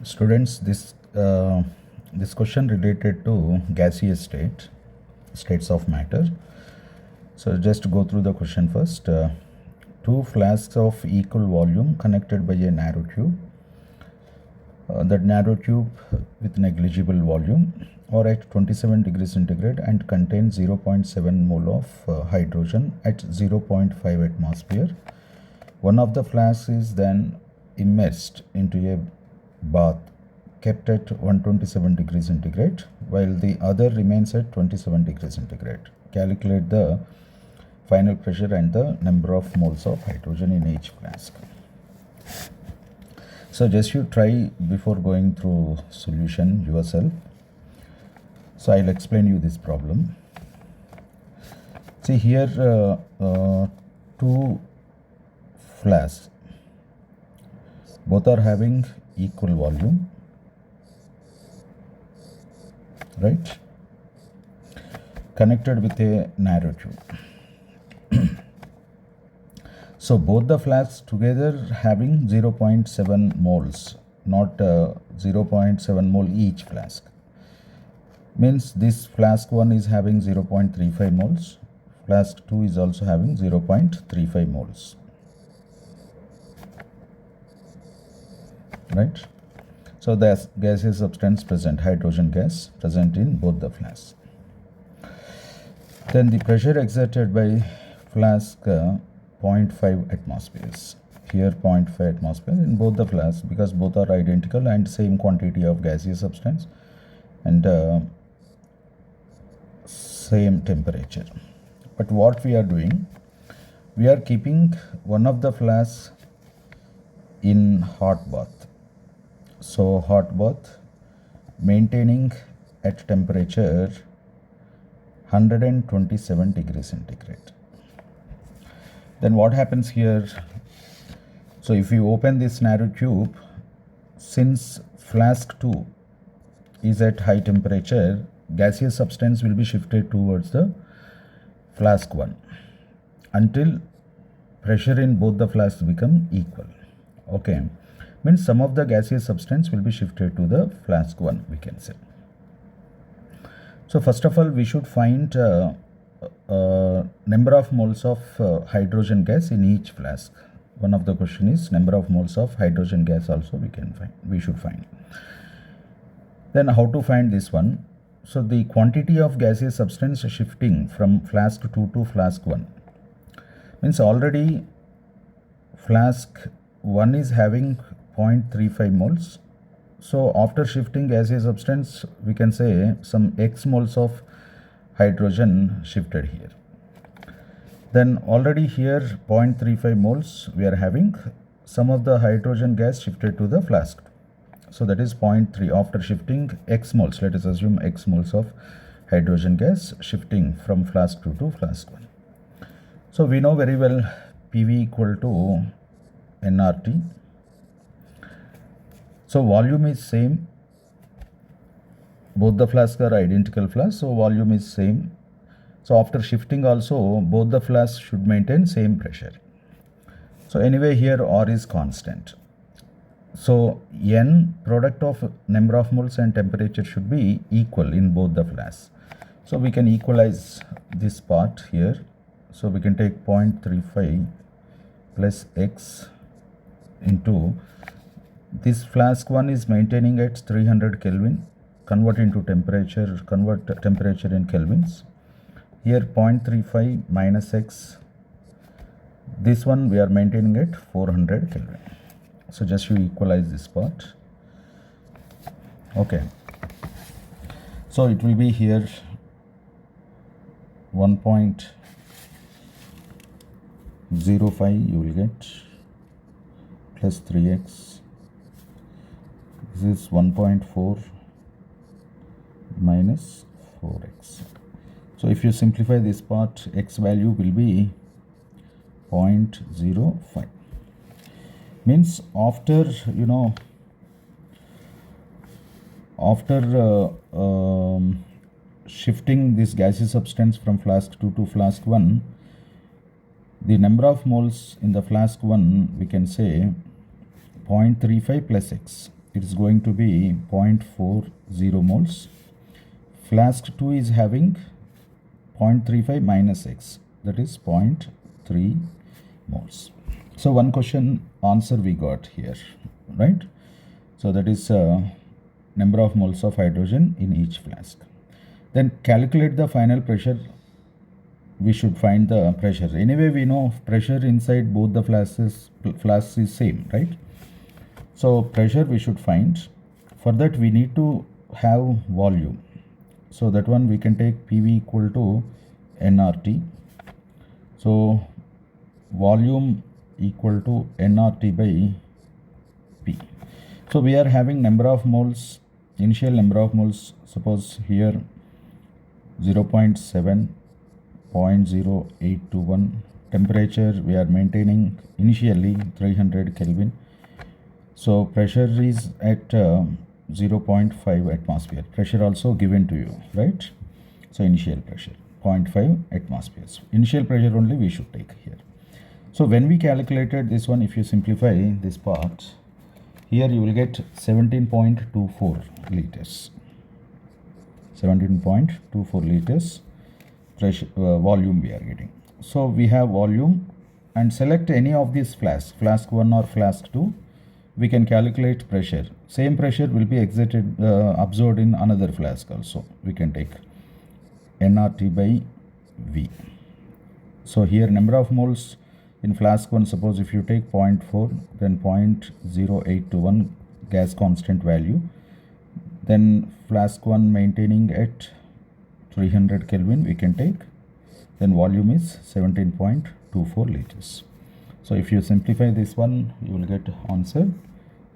Students, this question related to gaseous states of matter. So just go through the question first. Two flasks of equal volume connected by a narrow tube. That narrow tube with negligible volume or at 27 degrees centigrade and contains 0.7 mole of hydrogen at 0.5 atmosphere. One of the flasks is then immersed into a bath kept at 127 degrees centigrade while the other remains at 27 degrees centigrade. Calculate the final pressure and the number of moles of hydrogen in each flask. So just you try before going through solution yourself. So I'll explain you this problem. See here two flasks, both are having equal volume, right, connected with a narrow tube. So both the flasks together having 0.7 moles, not 0.7 mole each flask. Means this flask 1 is having 0.35 moles, flask 2 is also having 0.35 moles. Right? So the gaseous substance present, hydrogen gas present in both the flasks. Then the pressure exerted by flask 0.5 atmospheres. Here 0.5 atmosphere in both the flasks because both are identical and same quantity of gaseous substance and same temperature. But what we are doing, we are keeping one of the flasks in hot bath. So hot bath maintaining at temperature 127 degrees centigrade. Then what happens here? So if you open this narrow tube, since flask 2 is at high temperature, gaseous substance will be shifted towards the flask 1 until pressure in both the flasks become equal. Okay, means some of the gaseous substance will be shifted to the flask 1, we can say. So first of all, we should find number of moles of hydrogen gas in each flask. One of the question is number of moles of hydrogen gas also we should find. Then how to find this one? So the quantity of gaseous substance shifting from flask 2 to flask 1 means already flask 1 is having 0.35 moles. So after shifting gaseous substance, we can say some x moles of hydrogen shifted here. Then already here 0.35 moles we are having, some of the hydrogen gas shifted to the flask. So that is 0.3 after shifting x moles, let us assume x moles of hydrogen gas shifting from flask 2 to flask 1. So we know very well PV equal to nRT. So volume is same, both the flasks are identical flasks, so volume is same. So after shifting also both the flasks should maintain same pressure. So anyway here R is constant. So N, product of number of moles and temperature, should be equal in both the flasks. So we can equalize this part here. So we can take 0.35 plus X into this flask 1 is maintaining at 300 Kelvin. Convert into temperature, convert temperature in kelvins. Here 0.35 minus X. This one we are maintaining at 400 Kelvin. So just you equalize this part. Okay. So it will be here 1.05 you will get plus 3x. This is 1.4 minus 4x. So if you simplify this part, x value will be 0.05. Means after shifting this gaseous substance from flask 2 to flask 1, the number of moles in the flask 1 we can say 0.35 plus x. it is going to be 0.40 moles. Flask 2 is having 0.35 minus x, that is 0.3 moles. So one question answer we got here, right? So that is number of moles of hydrogen in each flask. Then calculate the final pressure. We should find the pressure. Anyway, we know pressure inside both the flasks is same, right? So pressure we should find. For that we need to have volume. So that one we can take PV equal to nRT. So volume equal to nRT by P. So we are having number of moles, initial number of moles, suppose here 0.7, 0.0821. Temperature we are maintaining initially 300 Kelvin. So pressure is at 0.5 atmosphere. Pressure also given to you, right? So initial pressure 0.5 atmospheres. Initial pressure only we should take here. So when we calculated this one, if you simplify this part, here you will get 17.24 liters. 17.24 liters pressure, volume we are getting. So we have volume, and select any of these flasks, flask 1 or flask 2. We can calculate pressure. Same pressure will be absorbed in another flask also. We can take nRT by V. So here number of moles in flask 1, suppose if you take 0.4, then 0.0821 gas constant value. Then flask 1 maintaining at 300 Kelvin we can take. Then volume is 17.24 liters. So if you simplify this one, you will get answer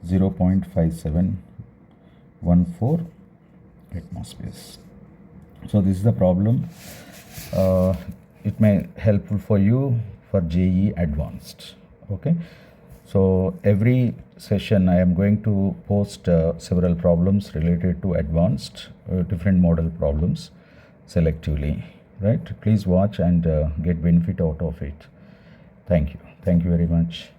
0.5714 atmospheres. So this is the problem. It may helpful for you for JEE Advanced. Okay. So every session I am going to post several problems related to advanced different model problems selectively, right? Please watch and get benefit out of it. Thank you very much.